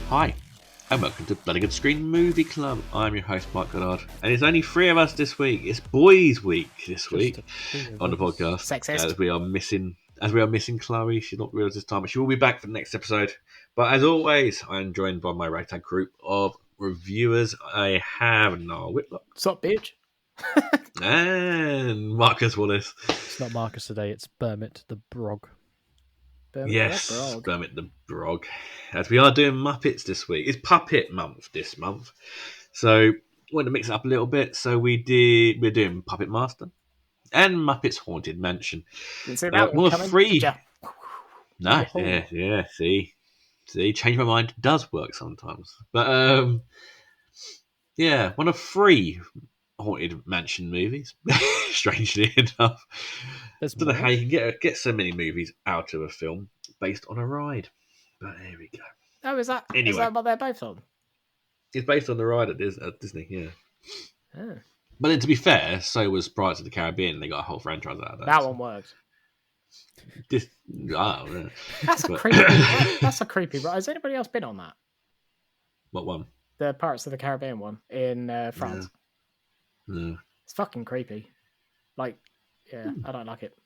Hi, and welcome to Bloody Good Screen Movie Club. I'm your host, Mike Goddard, and it's only three of us this week. It's Boys Week this week on the podcast. Sexist. As we are missing Chloe. She's not with us this time, but she will be back for the next episode. But as always, I'm joined by my ragtag group of reviewers. I have Niall Whitlock. What's up, bitch? And Marcus Wallace. It's not Marcus today, it's Bermit the Brog. Bermit the Brog. As we are doing Muppets this week. It's Puppet Month this month. So wanted to mix it up a little bit. So we're doing Puppet Master and Muppets Haunted Mansion. Didn't see that one coming, free. did ya? No, yeah. See, change my mind does work sometimes. But yeah, one of three Haunted Mansion movies. Strangely enough, I don't know how you can get so many movies out of a film based on a ride. But there we go. Oh, is that Anyway. what they're both on? It's based on the ride at Disney, yeah. Oh. But then, to be fair, so was Pirates of the Caribbean. They got a whole franchise out of that. That one worked. Yeah. That's a creepy. That's a creepy. Has anybody else been on that? What one? The Pirates of the Caribbean one in France. No. It's fucking creepy. Like, yeah, I don't like it.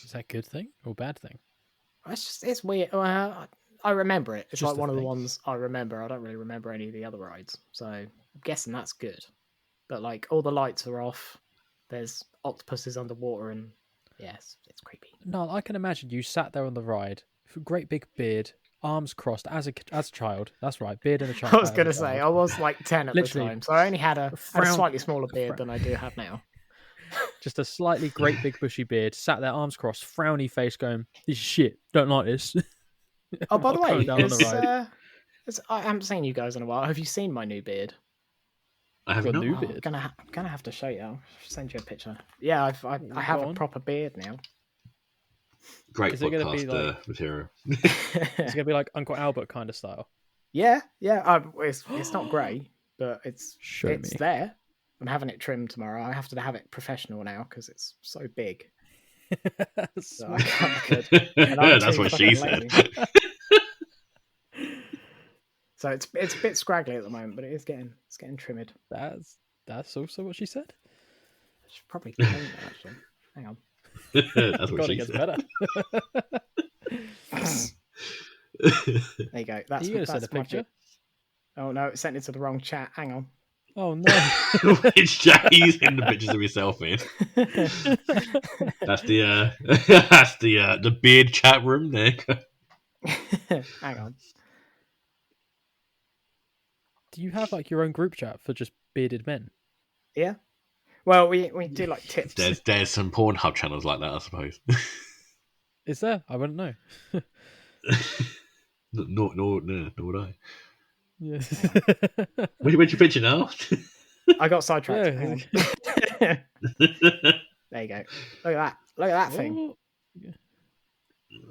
Is that a good thing or bad thing? It's weird. I remember it. It's Just like a one of the thing. ones I remember. I don't really remember any of the other rides, so I'm guessing that's good. But like, all the lights are off. There's octopuses underwater, and yes, it's creepy. No, I can imagine you sat there on the ride, great big beard, arms crossed as a child. That's right, beard and a child. I was going to say, I was like 10 at Literally. the time, so I only had a Frown- slightly smaller beard than I do have now. Just a slightly great big bushy beard, sat there arms crossed, frowny face, going, "This is shit. Don't like this." Oh, by the way, Going down on the ride. I haven't seen you guys in a while. Have you seen my new beard? I have Got a not. new Oh, beard. I'm gonna have to show you. I'll send you a picture. Yeah, I have Go a on. proper beard now. Great Is it gonna podcast be like- material. It's gonna be like Uncle Albert kind of style. Yeah. It's not grey, but it's Show me. there. I'm having it trimmed tomorrow. I have to have it professional now because it's so big. So I can't. And I'm That's too what she fucking said. lazy. So it's a bit scraggly at the moment, but it's getting trimmed. That's also what she said. I should probably clean that actually. Hang on. That's what God, she it gets said. better. There you go. Are That's you gonna send a that's my picture? bit. Oh no, it sent it to the wrong chat. Hang on. Oh no! Which chat you send the pictures of yourself in? That's the beard chat room there. Hang on. Do you have like your own group chat for just bearded men? Yeah. Well, we do like tips. There's some Pornhub channels like that, I suppose. Is there? I wouldn't know. Nor would I. Yeah. Where's your picture now? I got sidetracked. Yeah. Hang on. There you go. Look at that. Look at that thing.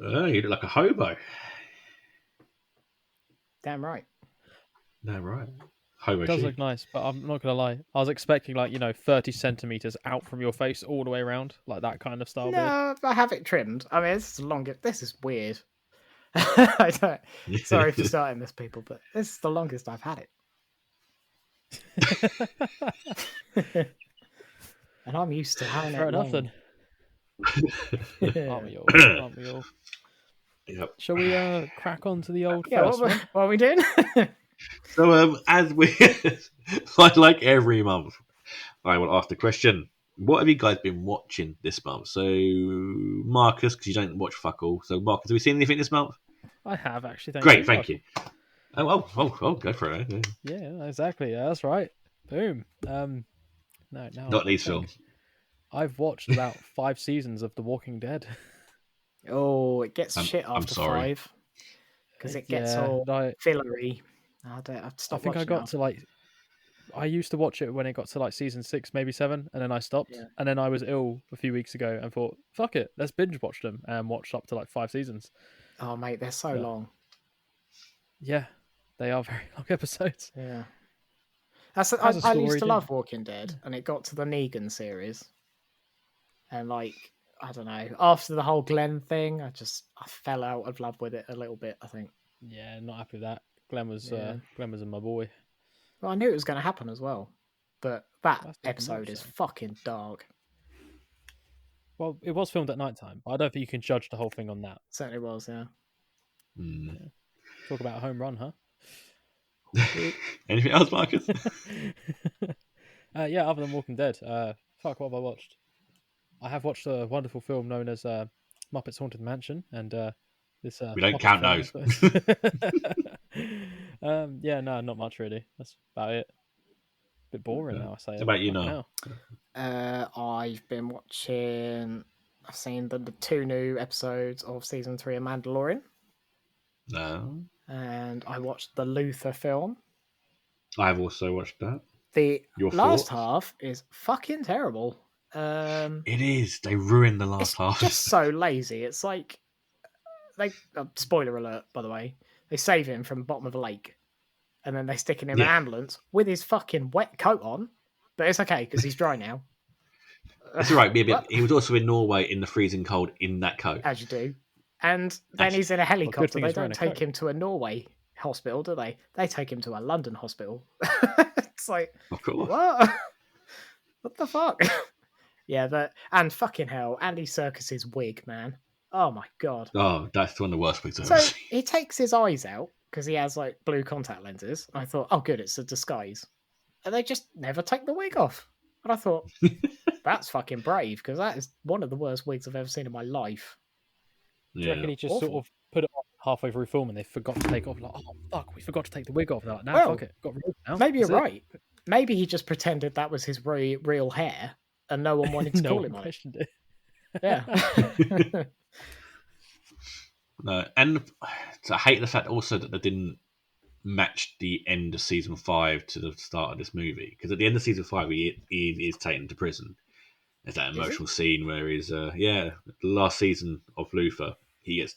Oh, you look like a hobo. Damn right. No, right. Hobo It does sheep. look nice, but I'm not gonna lie. I was expecting 30 centimeters out from your face all the way around, like that kind of style beard. No, I have it trimmed. I mean, this is longest. This is weird. I don't. Sorry for starting this, people, but this is the longest I've had it. And I'm used to having Fair it enough long. then. Aren't we all? Aren't we all? Yep. Shall we crack on to the old Yeah, first one? what are we doing? So, as we, like every month, I will ask the question: what have you guys been watching this month? So, Marcus, because you don't watch fuck all. So, Marcus, have we seen anything this month? I have actually. Great, thank you. Oh, go for it. Eh? Yeah, exactly. Yeah, that's right. Boom. No, Not these films. I've watched about 5 seasons of The Walking Dead. Oh, it gets shit I'm after sorry. 5 because it gets Yeah, all I fillery. I've I stopped think I watching got now. to like. I used to watch it when it got to like season 6, maybe 7, and then I stopped. Yeah. And then I was ill a few weeks ago and thought, fuck it, let's binge watch them, and watched up to like 5 seasons. Oh, mate, they're so Yeah. long. Yeah, they are very long episodes. Yeah. Has a I story, used to didn't love it? Walking Dead, and it got to the Negan series. And like, I don't know, after the whole Glenn thing, I fell out of love with it a little bit, I think. Yeah, not happy with that. Glenn was my boy. Well, I knew it was going to happen as well, but that That's not episode much, is though. fucking dark. Well, it was filmed at night time, but I don't think you can judge the whole thing on that. Certainly was, yeah. Mm. Talk about a home run, huh? Anything else, Marcus? Yeah, other than Walking Dead. Fuck, what have I watched? I have watched a wonderful film known as Muppets Haunted Mansion, and this. We don't Muppet count film, I those. suppose. Yeah, no, not much really. That's about it. Bit boring now. I say. How about you, Fucking Niall? I've been watching. I've seen the 2 new episodes of season 3 of Mandalorian, No. and I watched the Luther film. I've also watched that. The Your last thoughts? half is fucking terrible. It is. They ruined the last It's half. just so lazy. It's like they spoiler alert, by the way. They save him from the bottom of a lake, and then they stick him in an ambulance with his fucking wet coat on. But it's okay because he's dry now. It's all right. He was also in Norway in the freezing cold in that coat. As you do. And then he's in a good helicopter. thing They he's wearing don't a take coat. him to a Norway hospital, do they? They take him to a London hospital. It's like, Of course. what? What the fuck? Yeah, and fucking hell, Andy Serkis's wig, man. Oh my god. Oh, that's one of the worst things I've So ever seen. he takes his eyes out because he has like blue contact lenses. I thought, oh good, it's a disguise. And they just never take the wig off. And I thought, that's fucking brave because that is one of the worst wigs I've ever seen in my life. Do you reckon he just Awful. sort of put it on halfway through film and they forgot to take it off? Like, oh fuck, we forgot to take the wig off. They're like, nah, Well, fuck it, got rid of it now. Maybe you're That's it." right. Maybe he just pretended that was his real hair and no one wanted to No call one him on it. questioned it. Yeah. No, and I hate the fact also that they didn't match the end of season 5 to the start of this movie. Because at the end of season 5, he is taken to prison. There's that emotional scene where he's, the last season of Luther, he gets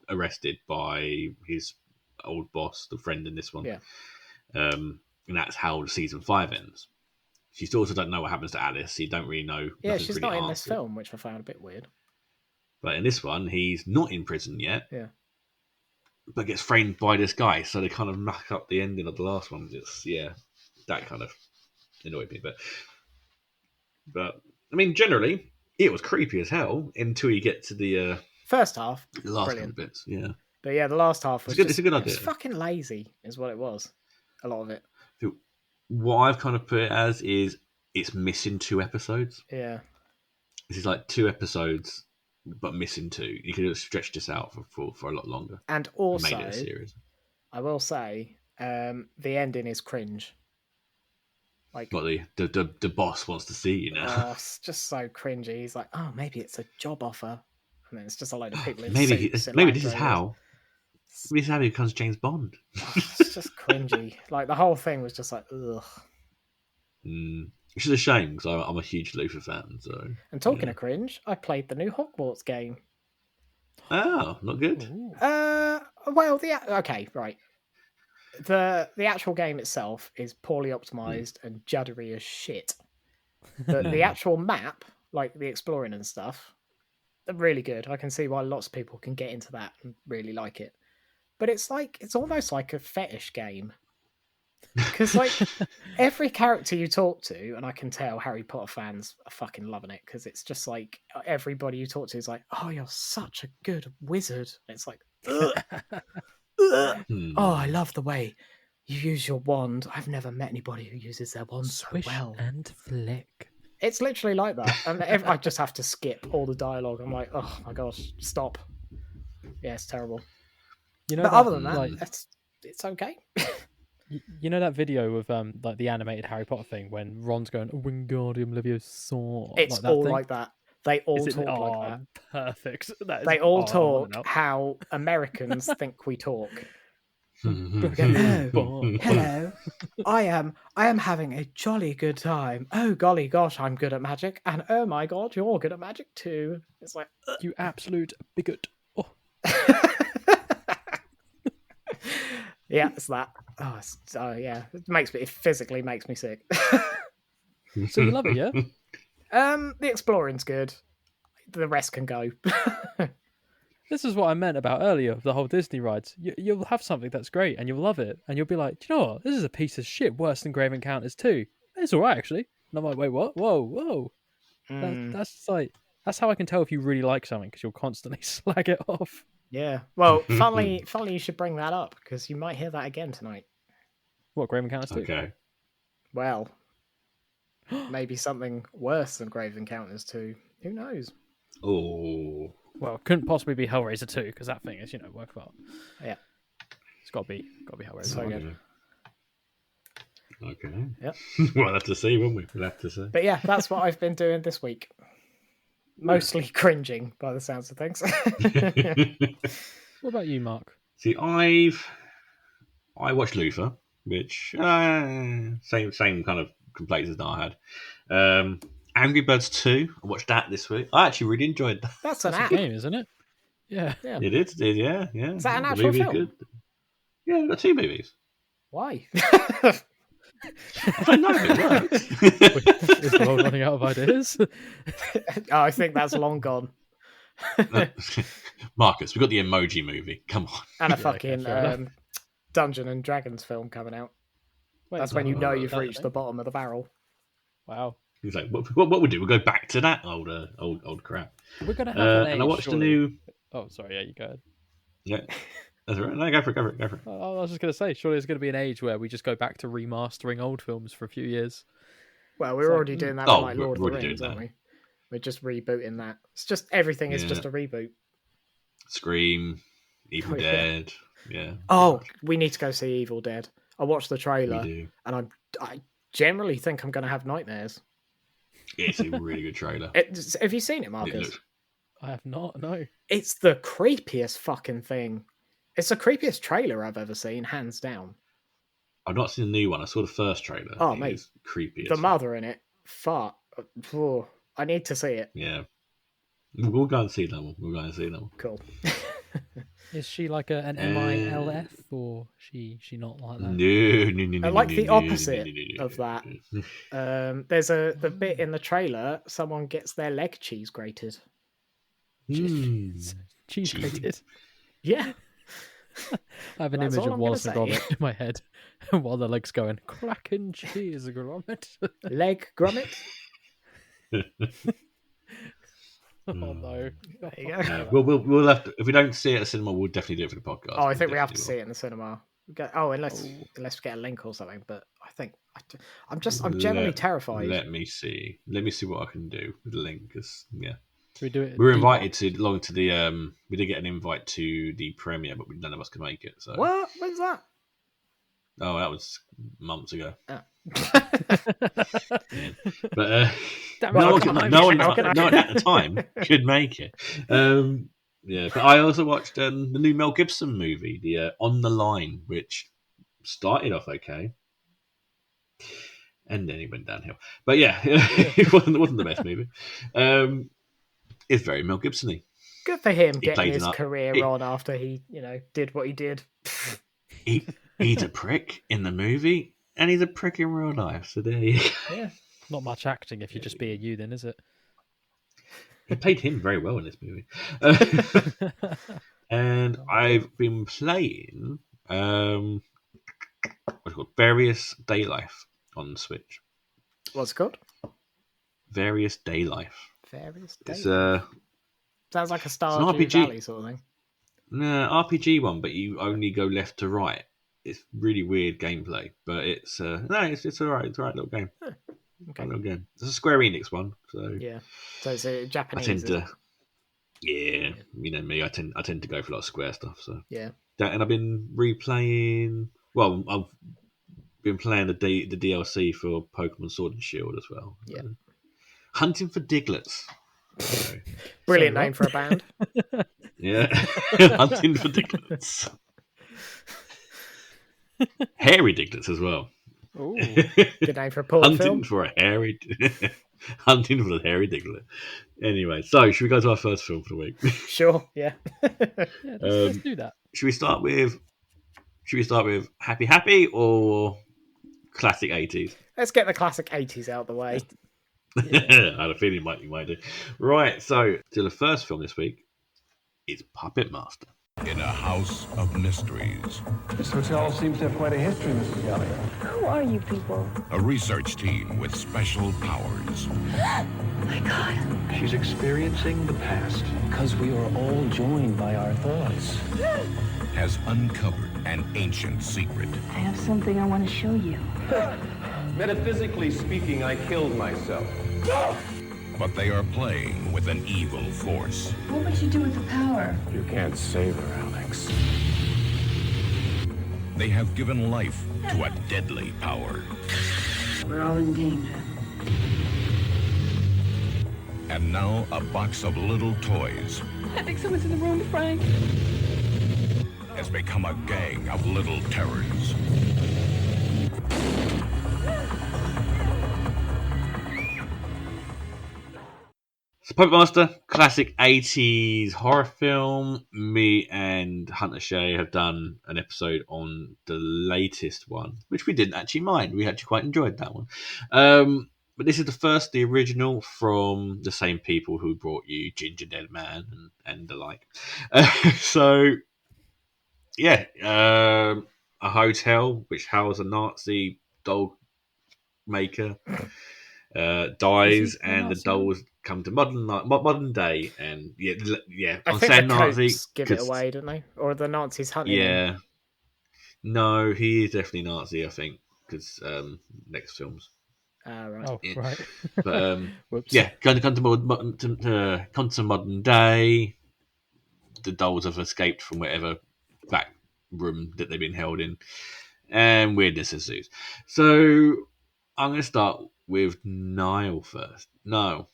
arrested by his old boss, the friend in this one. Yeah. And that's how season 5 ends. You still also don't know what happens to Alice. You don't really know. Yeah, nothing's she's really not in this answered. film, which I found a bit weird. But in this one, he's not in prison yet. Yeah. But gets framed by this guy, so they kind of muck up the ending of the last one. That kind of annoyed me. But I mean, generally, it was creepy as hell until you get to the First half, last brilliant. couple of bits. Yeah, But yeah, the last half was it's a good it idea. was fucking lazy, is what it was. A lot of it. What I've kind of put it as is it's missing 2 episodes. Yeah. This is like 2 episodes, but missing 2. You could have stretched this out for a lot longer. And And also, made it a series. I will say, the ending is cringe. Like, What the boss wants to see, you know. oh, it's just so cringy. He's like, oh, maybe it's a job offer. And then it's just a load of people in maybe suits. maybe this is how. Maybe this is how he becomes James Bond. Oh, it's just cringy. Like, the whole thing was just like, ugh. Which is a shame because I'm a huge Luther fan. So. And talking of cringe, I played the new Hogwarts game. Oh, not good. Ooh. Well, okay, right. The actual game itself is poorly optimized and juddery as shit. But the actual map, like the exploring and stuff, they're really good. I can see why lots of people can get into that and really like it. But it's almost like a fetish game. Because like every character you talk to, and I can tell Harry Potter fans are fucking loving it because it's just like everybody you talk to is like, "Oh, you're such a good wizard." And it's like, ugh, ugh. Oh, I love the way you use your wand. I've never met anybody who uses their wand so Swish well. and flick. It's literally like that, and I just have to skip all the dialogue. I'm like, oh my gosh, stop. Yeah, it's terrible. You know, But other than that, like, it's okay. you know that video of like the animated Harry Potter thing when Ron's going Wingardium Leviosa. It's like that all thing? like that. They all Is it- talk like oh, that. Perfect. That is, They all I wanna talk know. how Americans think we talk. Hello. Hello, I am having a jolly good time. Oh golly gosh, I'm good at magic, and oh my god, you're good at magic too. It's like, You absolute bigot. Oh, yeah, it's that. Oh, yeah, it physically makes me sick. so you love it, yeah? The exploring's good. The rest can go. This is what I meant about earlier, the whole Disney rides. You'll have something that's great and you'll love it. And you'll be like, do you know what? This is a piece of shit worse than Grave Encounters 2. It's all right, actually. And I'm like, wait, what? Whoa. That's how I can tell if you really like something, because you'll constantly slag it off. Yeah. Well, funnily, you should bring that up, because you might hear that again tonight. What, Grave Encounters 2? Okay. Well, maybe something worse than Grave Encounters 2. Who knows? Oh. Well, couldn't possibly be Hellraiser 2, because that thing is, worthwhile. Yeah. It's got to be Hellraiser. So good. Okay. Yep. We'll have to see, won't we? We'll have to see. But yeah, that's what I've been doing this week. Mostly cringing, by the sounds of things. What about you, Mark? See, I watched Luther, which same kind of complaints as I had. Angry Birds 2, I watched that this week. I actually really enjoyed that. That's an That's app. a game, isn't it? Yeah. It is, yeah. Is that an The actual movie's film? good. Yeah, we've got 2 movies. Why? I don't know if it works. Is the world running out of ideas? Oh, I think that's long gone. Marcus, we've got the Emoji Movie. Come on. And a Yeah, fucking fair enough. Dungeon and Dragons film coming out. Wait, That's is when that- you know is you've that reached thing? the bottom of the barrel. Wow. He's like, what we'll do? We'll go back to that old crap. We're going to have an And I age, watched the surely. new. Oh, sorry, yeah, you go ahead. Yeah, that's right. No, go for it. I was just going to say, surely there's going to be an age where we just go back to remastering old films for a few years. Well, we're It's like, already doing that Oh, with like we're Lord of the already Rings, doing aren't that. we? We're just rebooting that. It's just everything is Yeah. just a reboot. Scream, Evil Oh, yeah. Dead. Yeah. Oh, we need to go see Evil Dead. I watched the we trailer, do. and I generally think I'm going to have nightmares. It's a really good trailer. Have you seen it, It Marcus? looks- I have not, no. It's the creepiest fucking thing. It's the creepiest trailer I've ever seen, hands down. I've not seen the new one. I saw the first trailer. Oh, I think mate. it's creepy. The as fuck. mother in it, fuck. Oh, I need to see it. Yeah. We'll go and see that one. Cool. Is she like an MILF, or she not like that? No. I like the no, opposite no. of that. There's the bit in the trailer, someone gets their leg cheese grated. Cheese Cheesy. grated. Yeah. I have an That's image all of I'm Wallace and gonna say. Gromit in my head while the leg's going, cracking cheese, Gromit. Leg grommet. Oh no. There you go. We'll have to, if we don't see it at the cinema, we'll definitely do it for the podcast. Oh, I think we have to Definitely see it in the cinema. Unless we get a link or something. But I think I'm generally terrified. Let me see what I can do with the link. 'Cause, yeah, Should we do it? we were invited along to the. We did get an invite to the premiere, but none of us could make it. So What? When's that? Oh, that was months ago. Oh. Yeah. But Damn no it, one, I can't no make one, it. no one at the time could make it. Yeah, but I also watched the new Mel Gibson movie, the On the Line, which started off okay, and then it went downhill. But yeah, it wasn't the best movie. It's very Mel Gibson-y. Good for him He getting played his an- career he- on after he, did what he did. He's a prick in the movie, and he's a prick in real life. So there you go. Yeah. Not much acting if you just be a you, then, is it? He played him very well in this movie. And I've been playing what's it called? Various Day Life on the Switch. What's it called? Various Day Life. Various It's Days. an Sounds like a Stardew RPG. Valley sort of thing. RPG one, but you only go left to right. It's really weird gameplay, but it's it's alright. It's alright little game. Okay. Alright little game. It's a Square Enix one, so Yeah. So it's a I Japanese. tend is to. it? Yeah, you know me. I tend to go for a lot of Square stuff. So Yeah. and I've been replaying. Well, I've been playing the DLC for Pokemon Sword and Shield as well. Yeah. Hunting for Diglets. So, Brilliant So name what? for a band. yeah, hunting for Diglets. Hairy Diglets as well. Ooh. Good name for a porn Hunting film. for a hairy. Hunting for a hairy Diglet. Anyway, so should we go to our first film for the week? Sure. Yeah. Yeah, let's do that. Should we start with Happy Happy or classic 80s? Let's get the classic 80s out of the way. I had a feeling you might do. Right, so to the first film this week, is Puppet Master. In a house of mysteries, This hotel seems to have quite a history, Mrs. Galley. Who are you people? a research team with special powers My God. She's experiencing the past because we are all joined by our thoughts. has uncovered an ancient secret. I have something I want to show you. Metaphysically speaking, I killed myself. But they are playing with an evil force. What would you do with the power? You can't save her, Alex. They have given life to a deadly power. We're all in danger. And now a box of little toys I think someone's in the room, Frank. has become a gang of little terrors. So Puppet Master, classic 80s horror film. Me and Hunter Shea have done an episode on the latest one, which we didn't actually mind. We actually quite enjoyed that one. But this is the original from the same people who brought you Ginger Dead Man and the like. So, yeah, a hotel which houses a Nazi dog maker dies, and the dolls come to modern day, and yeah. I I'm think saying the Nazi coats give it 'cause- away, don't they? Or the Nazis hunting him. Yeah, no, he is definitely Nazi. I think because next films, Right. Oh, Yeah. right. but Whoops. yeah, come to modern day. The dolls have escaped from whatever back room that they've been held in, and weirdness ensues. So I'm going to start with Niall first. No.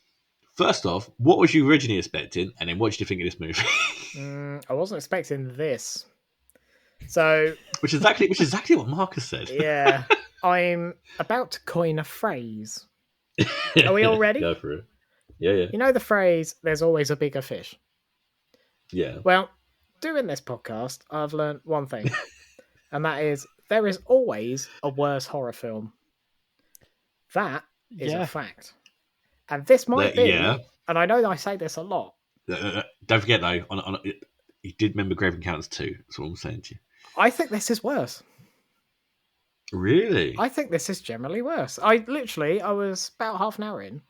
First off, what was you originally expecting, and then what did you think of this movie? I wasn't expecting this. So, which is exactly what Marcus said. yeah, I'm about to coin a phrase. Are we all ready? Go for it. Yeah. You know the phrase, there's always a bigger fish? Yeah. Well, doing this podcast, I've learned one thing, and that is there is always a worse horror film. That is a fact. And this might be, and I know I say this a lot. Don't forget, though, you did remember Grave Encounters 2. That's what I'm saying to you. I think this is worse. Really? I think this is generally worse. I was about half an hour in,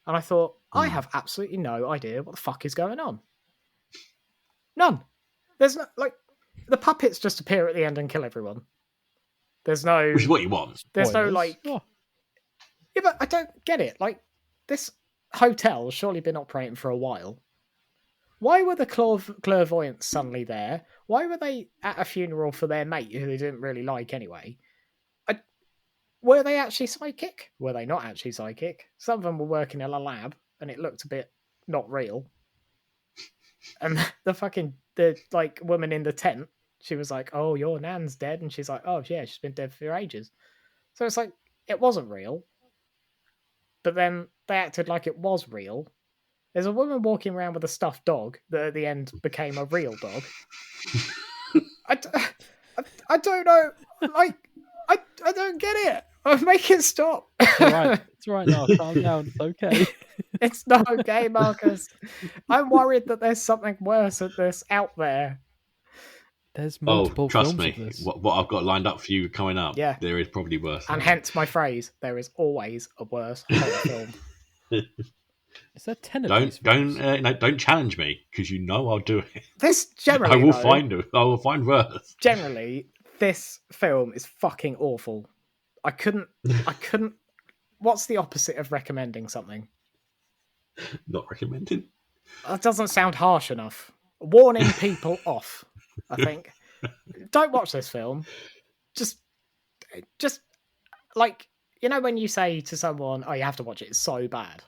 and I thought, I have absolutely no idea what the fuck is going on. None. There's no, the puppets just appear at the end and kill everyone. There's no... Which is what you want. There's Spoilers. no, Yeah, but I don't get it. This hotel has surely been operating for a while. Why were the clairvoyants suddenly there? Why were they at a funeral for their mate who they didn't really like anyway? Were they actually psychic? Were they not actually psychic? Some of them were working in a lab, and it looked a bit not real. And the woman in the tent, she was like, "Oh, your nan's dead," and she's like, "Oh yeah, she's been dead for ages." So it's like it wasn't real. But then they acted like it was real. There's a woman walking around with a stuffed dog that at the end became a real dog. I don't know. I don't get it. Make it stop. It's all right now. Calm down. It's okay. It's not okay, Marcus. I'm worried that there's something worse at this out there. There's multiple trust films me. of this. What I've got lined up for you coming up, Yeah. there is probably worse. And hence my phrase, there is always a worse horror film. Is there 10 of these films? Don't challenge me, because you know I'll do it. This generally, I will find worse. Generally, this film is fucking awful. I couldn't. What's the opposite of recommending something? Not recommended. That doesn't sound harsh enough. Warning people off, I think. Don't watch this film. Just when you say to someone, "Oh, you have to watch it. It's so bad."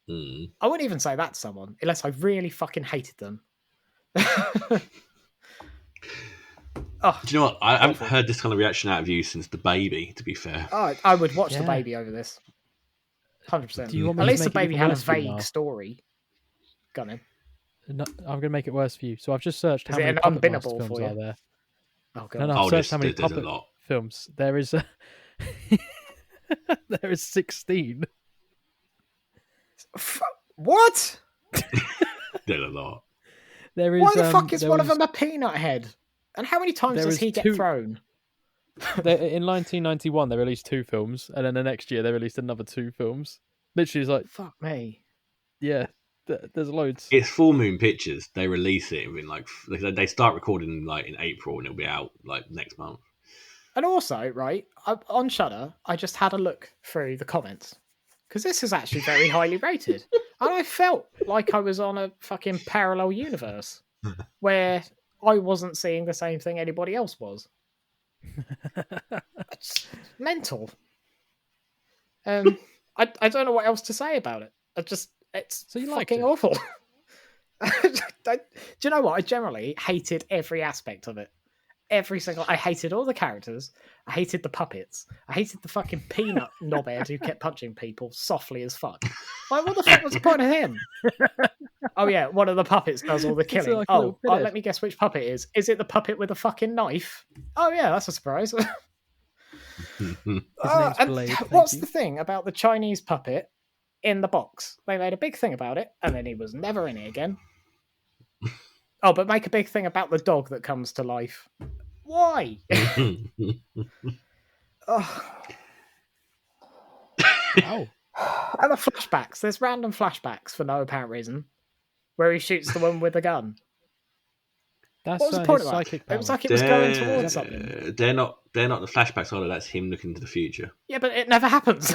I wouldn't even say that to someone unless I really fucking hated them. Do you know what? I haven't heard this kind of reaction out of you since The Baby, to be fair. Oh, I would watch The Baby over this. 100%. Do you want me At to least The make it Baby even had a worse for you vague now? story. Go on in. No, I'm going to make it worse for you. So I've just searched Is how it many an Puppet Master unbinnable films for you? are there. Oh, God. No, I've searched how many there's a Puppet lot. films. There is there is 16. What? There's a lot. There is. Why the fuck is there one of was- them a peanut head? And how many times There does is he get two- thrown? In 1991, they released 2 films, and then the next year they released another 2 films. Literally, it's like, Fuck me. yeah, there's loads. It's Full Moon Pictures. They release it in like they start recording like in April, and it'll be out like next month. And also, right, on Shudder, I just had a look through the comments because this is actually very highly rated, and I felt like I was on a fucking parallel universe where I wasn't seeing the same thing anybody else was. It's mental. I don't know what else to say about it. It's So you liked fucking it? awful. Do you know what? I generally hated every aspect of it. I hated all the characters. I hated the puppets. I hated the fucking peanut knobhead who kept punching people softly as fuck. Like, what the fuck was the point of him? Oh yeah, one of the puppets does all the It's killing. like a little pinhead. Let me guess which puppet it is. Is it the puppet with a fucking knife? Oh yeah, that's a surprise. His name's And Blade. Thank what's you. the thing about the Chinese puppet in the box? They made a big thing about it, and then he was never in it again. Oh, but make a big thing about the dog that comes to life. Why? Oh. Wow. And the flashbacks. There's random flashbacks for no apparent reason, where he shoots the one with the gun. That's What was the point his of that? psychic It was power. like it was going towards something. They're not the flashbacks, are they? That's him looking into the future. Yeah, but it never happens.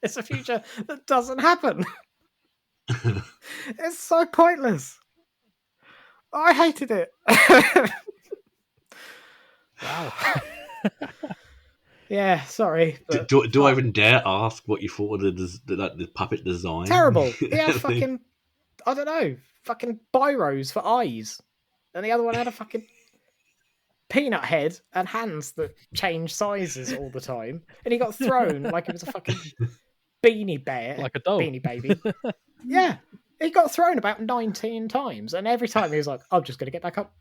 It's a future that doesn't happen. It's so pointless. I hated it. Wow. Yeah, sorry. But Do I even dare ask what you thought of the puppet design? terrible. He had fucking, I don't know, fucking biros for eyes. And the other one had a fucking peanut head and hands that change sizes all the time. And he got thrown like it was a fucking beanie bear. Like a doll. Beanie baby. Yeah. He got thrown about 19 times. And every time he was like, I'm just going to get back up.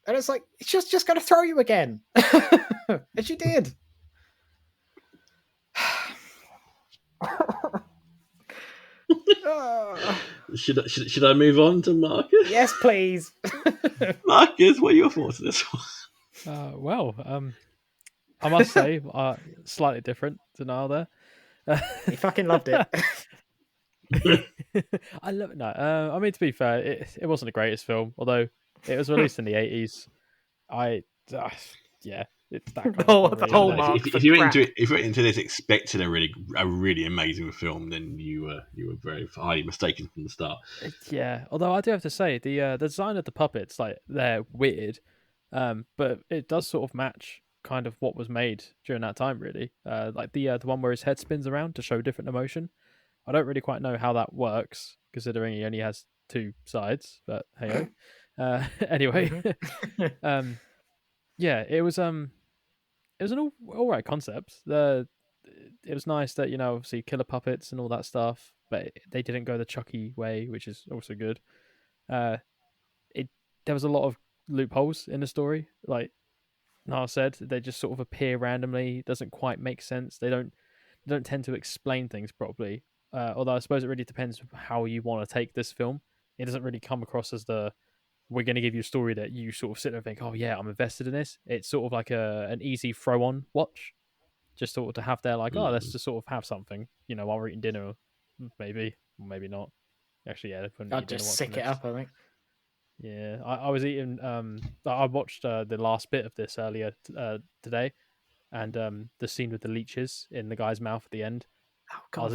And it's like, it's just going to throw you again. And she did. Should I move on to Marcus? Yes, please. Marcus, what are your thoughts on this one? I must say, slightly different to Niall there. He fucking loved it. I love it. No, I mean, to be fair, it wasn't the greatest film, although it was released in the 80s. Yeah, it's that kind of Oh, film, the really, whole isn't it? mark. If you went into this expecting a really amazing film, then you were very highly mistaken from the start. Yeah, although I do have to say the design of the puppets, like, they're weird, but it does sort of match kind of what was made during that time, really. Like the one where his head spins around to show different emotion. I don't really quite know how that works, considering he only has 2 sides. But hey, anyway, yeah, it was an all right concept. It was nice that, obviously killer puppets and all that stuff, but they didn't go the Chucky way, which is also good. There was a lot of loopholes in the story, like Niall said. They just sort of appear randomly. It doesn't quite make sense. They don't tend to explain things properly. Although I suppose it really depends how you want to take this film. It doesn't really come across as we're going to give you a story that you sort of sit there and think, oh yeah, I'm invested in this. It's sort of like an easy throw-on watch, just sort of to have there, like, oh, let's just sort of have something, while we're eating dinner, maybe, or maybe not. Actually, yeah, I'd just sick it up, I think. Yeah, I was eating. I watched the last bit of this earlier today, and the scene with the leeches in the guy's mouth at the end. Oh, God,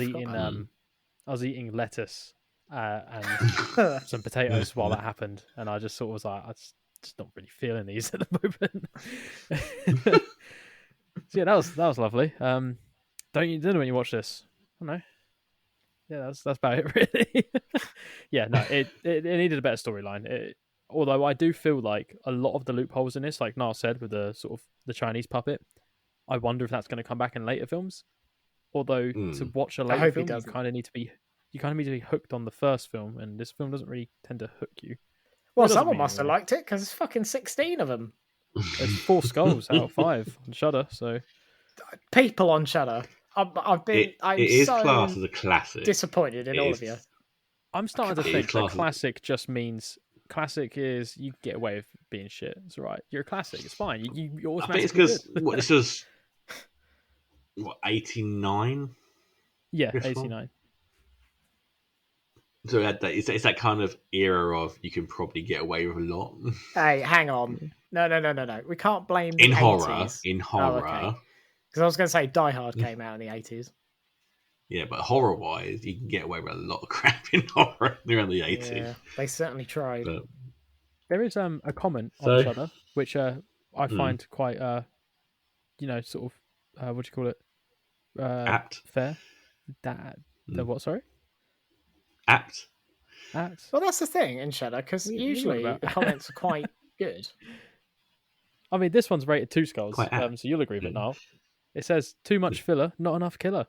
I was eating lettuce and some potatoes while that happened, and I just sort of was like, I'm just not really feeling these at the moment. So yeah, that was lovely. Don't eat dinner when you watch this. I don't know. Yeah, that's about it, really. Yeah, no, it needed a better storyline. Although I do feel like a lot of the loopholes in this, like Niall said, with the sort of the Chinese puppet, I wonder if that's going to come back in later films. Although to watch a later film, you kind of need to be hooked on the first film, and this film doesn't really tend to hook you. Well, someone must have liked it because it's fucking 16 of them. There's 4 skulls out of 5 on Shudder, so people on Shudder. I'm It is so classed as a classic. disappointed in all of you. I'm starting to It is think that classic. classic just means classic is you get away with being shit. It's all right. You're a classic. It's fine. You're I think it's automatically because good. this was 89. Yeah, This one? 89. So it's that kind of era of you can probably get away with a lot Hey, hang on. No. We can't blame the in 80s. horror. Oh, okay. Because I was going to say Die Hard came out in the 80s. Yeah, but horror wise, you can get away with a lot of crap in horror during the 80s. Yeah, they certainly tried. But, There is a comment So- on Shudder which I find quite sort of what do you call it? apt. Fair. The what? Sorry. Apt. Apt. Well, that's the thing in Shudder, because What are you usually on about? the comments are quite good. I mean, this one's rated 2 skulls, Quite apt. so you'll agree with it now. It says too much filler, not enough killer.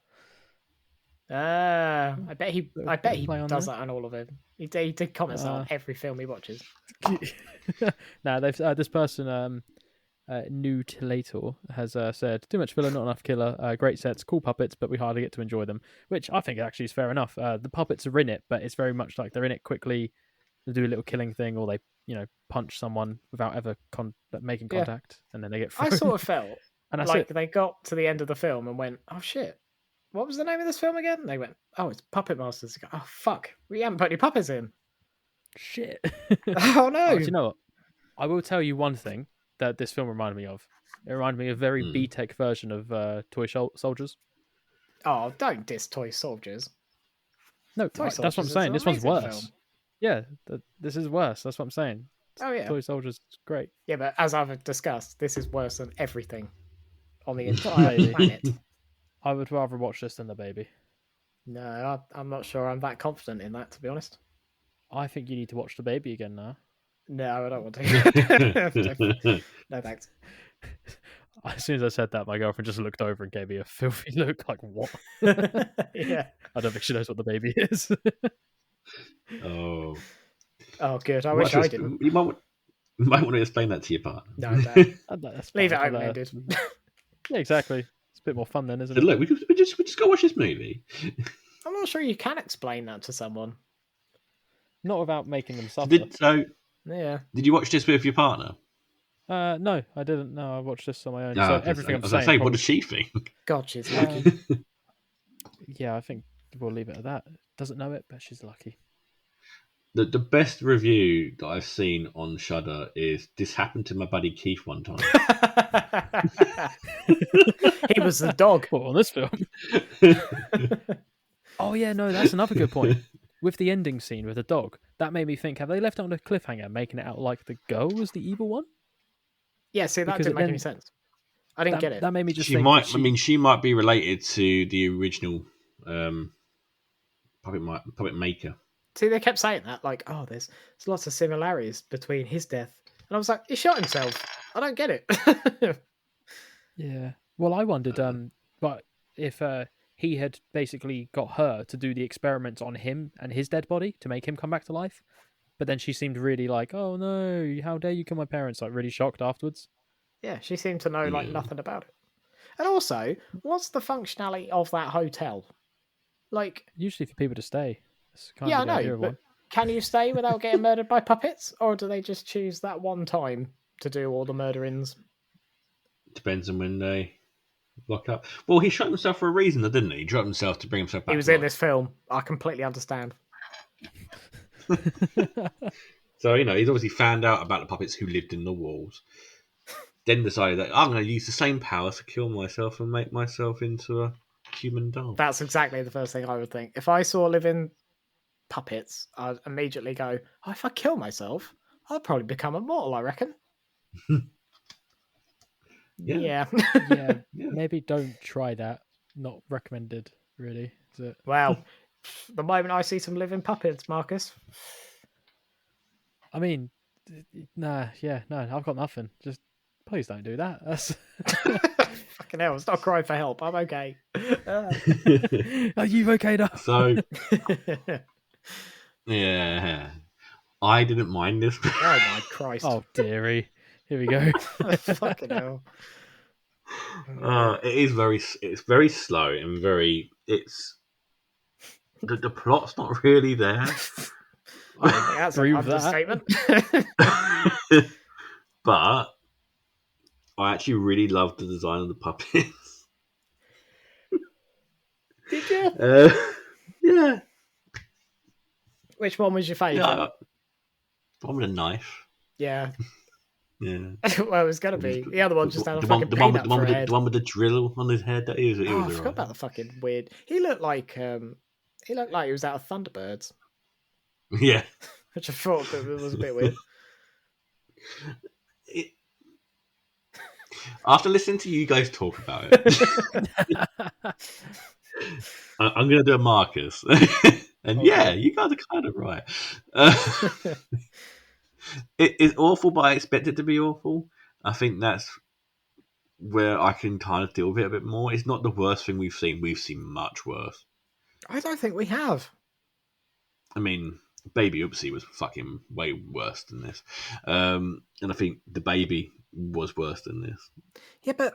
I bet he Play on does there. that on all of them. He did comments on every film he watches. Now they've this person Nutilator has said too much filler, not enough killer. Great sets, cool puppets, but we hardly get to enjoy them, which I think actually is fair enough. The puppets are in it, but it's very much like they're in it quickly. They do a little killing thing, or they punch someone without ever making Yeah. contact, and then they get I thrown. sort of felt And that's like it. they got to the end of the film and went, "Oh shit, what was the name of this film again?" And they went, "Oh, it's Puppet Masters." They go, "Oh fuck, we haven't put any puppets in." Shit. Oh no! Oh, do you know what? I will tell you one thing that this film reminded me of. It reminded me of a very B-Tech version of Toy Soldiers. Oh, don't diss Toy Soldiers. No, Toy that's what I'm Soldiers is saying. an This one's amazing worse. film. Yeah, this is worse. That's what I'm saying. Oh yeah, Toy Soldiers is great. yeah, but as I've discussed, this is worse than everything on the entire planet. I would rather watch this than The Baby. No, I'm not sure I'm that confident in that, to be honest. I think you need to watch The Baby again now. No, I don't want to. No thanks. As soon as I said that, my girlfriend just looked over and gave me a filthy look, like, what? Yeah. I don't think she knows what The Baby is. Oh. Oh, good. I wish I didn't. You might want to explain that to your partner. No, don't. That's Leave it fine, I'll, open-ended. Yeah, exactly. It's a bit more fun then, isn't So it? look, we just go watch this movie. I'm not sure you can explain that to someone. Not without making them suffer. Yeah. Did you watch this with your partner? No, I didn't. No, I watched this on my own. No, So everything I'm as I saying. say, what probably- does she think? God, she's lucky. Yeah, I think we'll leave it at that. Doesn't know it, but she's lucky. The best review that I've seen on Shudder is "This happened to my buddy Keith one time." He was the dog. What, on this film? Oh yeah, no, that's another good point. With the ending scene with the dog, that made me think: have they left it on a cliffhanger, making it out like the girl was the evil one? Yeah, see, that Because didn't it make then- any sense. I didn't get it. That made me just She think. might. that I mean, she might be related to the original puppet maker. See, they kept saying that, like, oh, there's lots of similarities between his death. And I was like, he shot himself. I don't get it. Yeah. Well, I wondered, but if he had basically got her to do the experiments on him and his dead body to make him come back to life, but then she seemed really like, oh no, how dare you kill my parents? Like really shocked afterwards. Yeah, she seemed to know like nothing about it. And also, what's the functionality of that hotel? Like, Usually for people to stay. That's kind yeah, I of the idea know, of but one. can you stay without getting murdered by puppets, or do they just choose that one time to do all the murderings? Depends on when they lock up. Well, he shot himself for a reason, though, didn't he? He shot himself to bring himself back. He was to in life. this film. I completely understand. So he's obviously found out about the puppets who lived in the walls. Then decided that I'm going to use the same powers to kill myself and make myself into a human doll. That's exactly the first thing I would think. If I saw living puppets, I'd immediately go, oh, if I kill myself, I'll probably become immortal, I reckon. Yeah. Yeah, maybe don't try that. Not recommended, really. Is it? Well, the moment I see some living puppets, Marcus. I mean, no, I've got nothing. Just please don't do that. That's... Fucking hell, stop crying for help. I'm okay. Are you okay now? So, yeah. I didn't mind this. Oh my Christ. Oh, dearie. Here we go. Fucking hell. It's very slow and it's the plot's not really there. I think that's an Agree with that. understatement. But I actually really loved the design of the puppets. Did you? Yeah. Which one was your favourite? Yeah. One with a knife. Yeah. Yeah. Well, it was going to be. The other one just had a the fucking one, peanut the one for with a head. the one with the drill on his head. It was I forgot alright. about the fucking weird. He looked like he was out of Thunderbirds, Yeah. which I thought that was a bit weird. After listening to you guys talk about it, I'm going to do a Marcus. And yeah, you guys are kind of right. It's awful, but I expect it to be awful. I think that's where I can kind of deal with it a bit more. It's not the worst thing we've seen. We've seen much worse. I don't think we have. I mean, Baby Oopsie was fucking way worse than this. And I think The Baby was worse than this. Yeah, but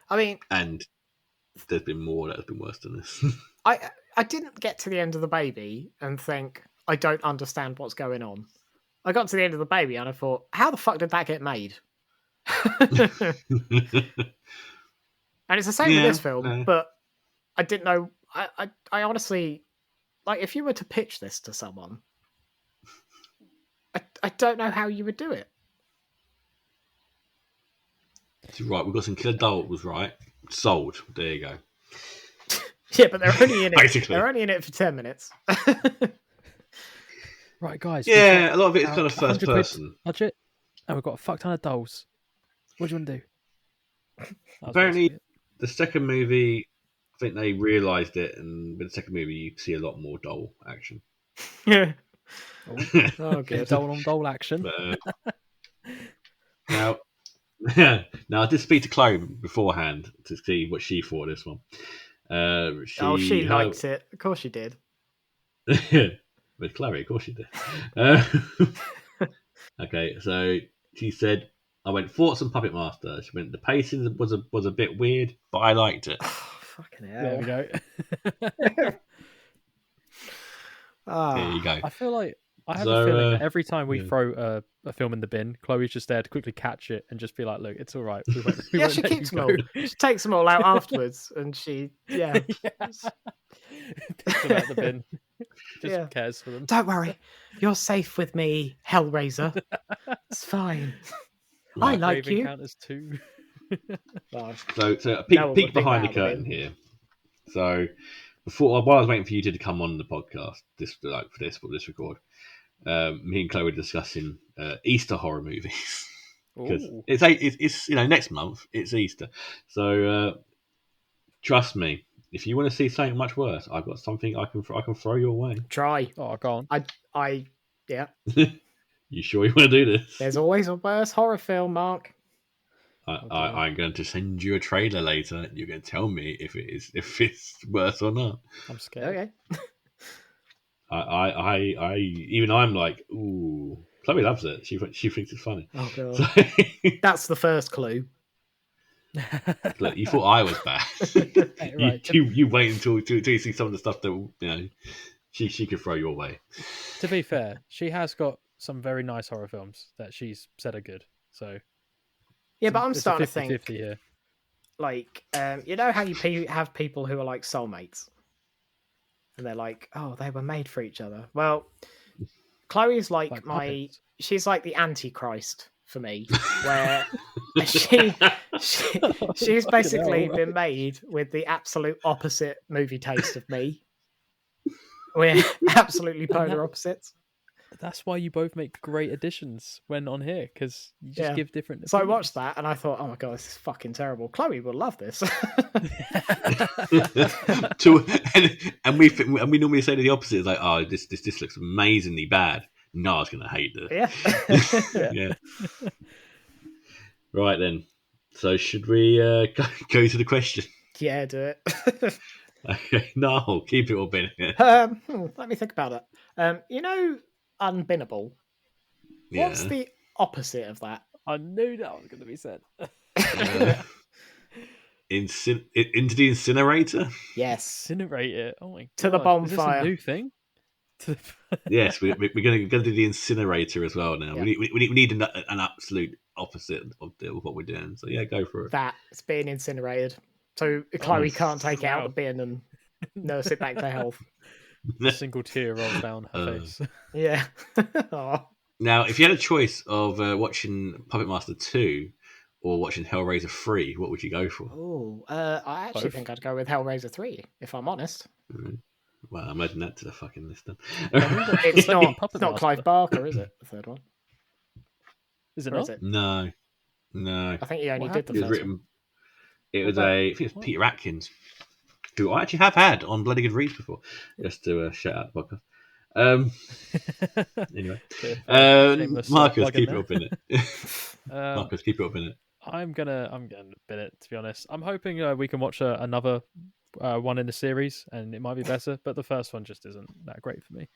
I mean, And there's been more that has been worse than this. I didn't get to the end of The Baby and think I don't understand what's going on. I got to the end of The Baby and I thought, how the fuck did that get made? And it's the same with this film, but I didn't know. I honestly, like, if you were to pitch this to someone, I don't know how you would do it. Right, we've got some killer dolls, right? Sold. There you go. Yeah, but they're only in it. Basically. They're only in it for 10 minutes. Right, guys. Yeah, a lot of it is kind of first 100 quid person. budget, and we've got a fuck ton of dolls. What do you want to do? Apparently, the second movie, I think they realised it, and with the second movie, you see a lot more doll action. Yeah. Oh, good. Doll on doll action. But, now, I did speak to Chloe beforehand to see what she thought of this one. She liked it. Of course she did. With Chloe, of course she did. Okay, so she said, I went Thoughts on Puppet Master. She went, the pacing was a bit weird, but I liked it. Fucking hell. There we go. There you go. I feel like I have a feeling that every time we throw a film in the bin, Chloe's just there to quickly catch it and just be like, "Look, it's all right." We won't She let keeps you them go." all. She takes them all out afterwards, and she Picks them out the bin. Just cares for them. Don't worry, you're safe with me, Hellraiser. It's fine. I like Raven you. Counters 2. So a peek behind the curtain here. So while I was waiting for you to come on the podcast, for this record, me and Chloe were discussing Easter horror movies because it's next month it's Easter. So trust me, if you want to see something much worse, I've got something I can throw your way. Try. Oh, go on. Yeah. You sure you want to do this? There's always a worse horror film, Mark. I'm going to send you a trailer later. You're going to tell me if it's worse or not. I'm scared. Okay. I'm like, ooh. Chloe loves it. She thinks it's funny. Oh god. So, That's the first clue. look, you thought I was bad. Right. You wait until you see some of the stuff that she could throw your way. To be fair, she has got some very nice horror films that she's said are good. So yeah, but I'm it's starting a 50-50 to think, here. like, you know how you have people who are like soulmates, and they're like, oh, they were made for each other. Well, Chloe's like puppets. she's like the Antichrist for me, where she's basically been made with the absolute opposite movie taste of me. We're absolutely polar opposites. That's why you both make great additions when on here, because you just give different. So I watched that and I thought, oh my god, this is fucking terrible. Chloe will love this. And we normally say to the opposite, it's like, oh, this looks amazingly bad. No, I was going to hate this. Yeah. Right then. So should we go to the question? Yeah, do it. Okay, no, keep it all been. Let me think about it. You know, unbinnable. Yeah. What's the opposite of that? I knew that was going to be said. into the incinerator. Yes. Incinerate it. Oh my god. To the Is this bonfire. a new thing? Yes, we're going to do the incinerator as well now. Yeah. We need an absolute opposite of what we're doing. So yeah, go for it. That it's being incinerated. So Chloe can't take it out wow. the bin and nurse it back to health. A single tear rolls down her face. Yeah. Aw. Now, if you had a choice of watching Puppet Master 2 or watching Hellraiser 3, what would you go for? Oh, I actually Both. think I'd go with Hellraiser 3, if I'm honest. Well, I'm adding that to the fucking list then. It's not, Puppet it's not Master. Clive Barker, is it? The third one? Is it Or not? is it? No. I think he only What did the It was first written. one. It was about- I think it was Peter Atkins, who I actually have had on Bloody Good Reads before, just to shout out the podcast. Anyway, Shameless, Marcus, plug in keep it there. up in it. Marcus, keep it up in it. I'm gonna bin it, to be honest. I'm hoping we can watch another one in the series, and it might be better. But the first one just isn't that great for me.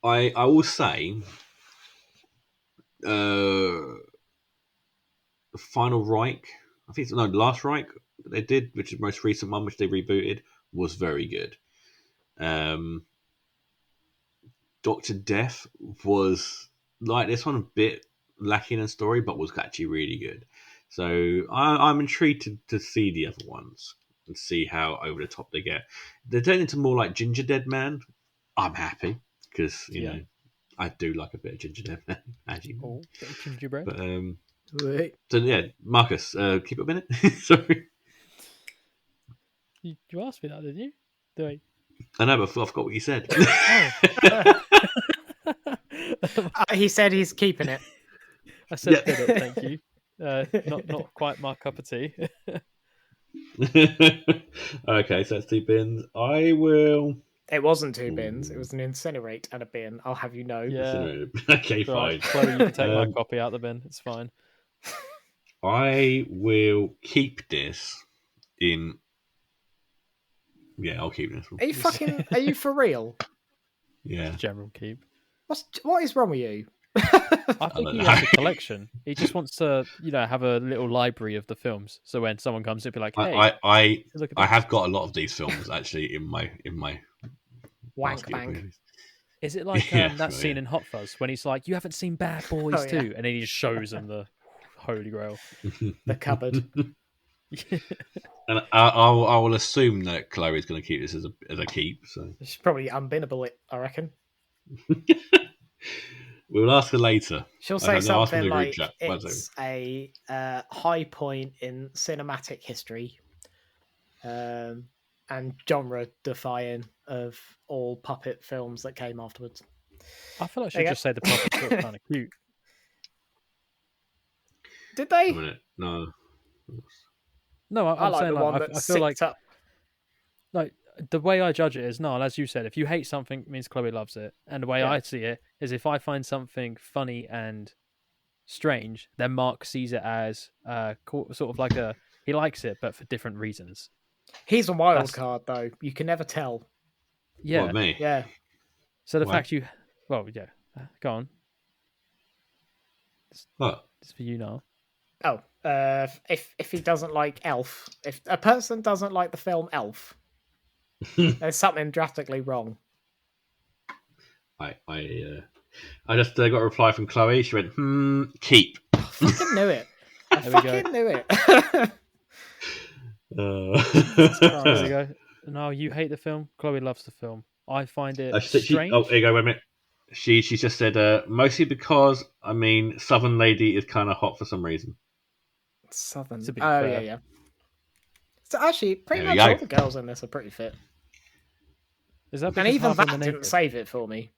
I will say, Final Reich. I think the Last Reich they did, which is the most recent one, which they rebooted, was very good. Doctor Death was like this one, a bit lacking in story, but was actually really good. So I'm intrigued to see the other ones and see how over the top they get. They turn into more like Ginger Dead Man. I'm happy because you know I do like a bit of Ginger Dead Man, as you know. Oh, bit of gingerbread. But Wait. so yeah, Marcus, keep it a minute. Sorry, You asked me that, didn't you? Do I? I know, but I forgot what you said. He said he's keeping it. I said Yeah. bin it, thank you. Not quite my cup of tea. Okay, so that's 2 bins. I will. It wasn't 2 bins. It was an incinerate and a bin. I'll have you know. Yeah. Okay, It's all fine. right. Chloe, you can take my Um, copy out the bin. It's fine. I will keep this in. Yeah, I'll keep this one. Are you fucking? Are you for real? Yeah. General keep. What is wrong with you? I think don't he know. has a collection. He just wants to, have a little library of the films. So when someone comes, he'll be like, "Hey, I look at I this." have got a lot of these films actually in my Wank basket of bank. movies. Is it like Yeah, that well, scene yeah. in Hot Fuzz when he's like, "You haven't seen Bad Boys Oh, yeah. too," and then he just shows them the Holy Grail. The cupboard. And I will assume that Chloe's going to keep this as a keep. So She's probably unbinnable it, I reckon. we'll ask her later. She'll Okay, say no, ask her something in the group like chat. One it's a high point in cinematic history and genre defying of all puppet films that came afterwards. I feel like There she'd you just say the puppets look kind of cute. Did A they? minute. No. No, I I'm like saying the one like, that I feel like sicked up. the way I judge it is, Niall, as you said, if you hate something, it means Chloe loves it. And the way Yeah. I see it is if I find something funny and strange, then Mark sees it as sort of like he likes it, but for different reasons. He's a wild That's- card, though. You can never tell. Yeah. What, me? Yeah. So the Why? fact go on. What? It's for you now. Oh, if he doesn't like Elf, if a person doesn't like the film Elf, there's something drastically wrong. I just got a reply from Chloe. She went, keep. I fucking knew it. I There we go. fucking knew it. There we go. No, you hate the film. Chloe loves the film. I find it strange. oh, here you go. Wait a minute. She just said mostly because Southern Lady is kind of hot for some reason. Southern. To be Oh fair. yeah. So actually, pretty There we much go. all the girls in this are pretty fit, Is that and because even half of that them are didn't naked? save it for me.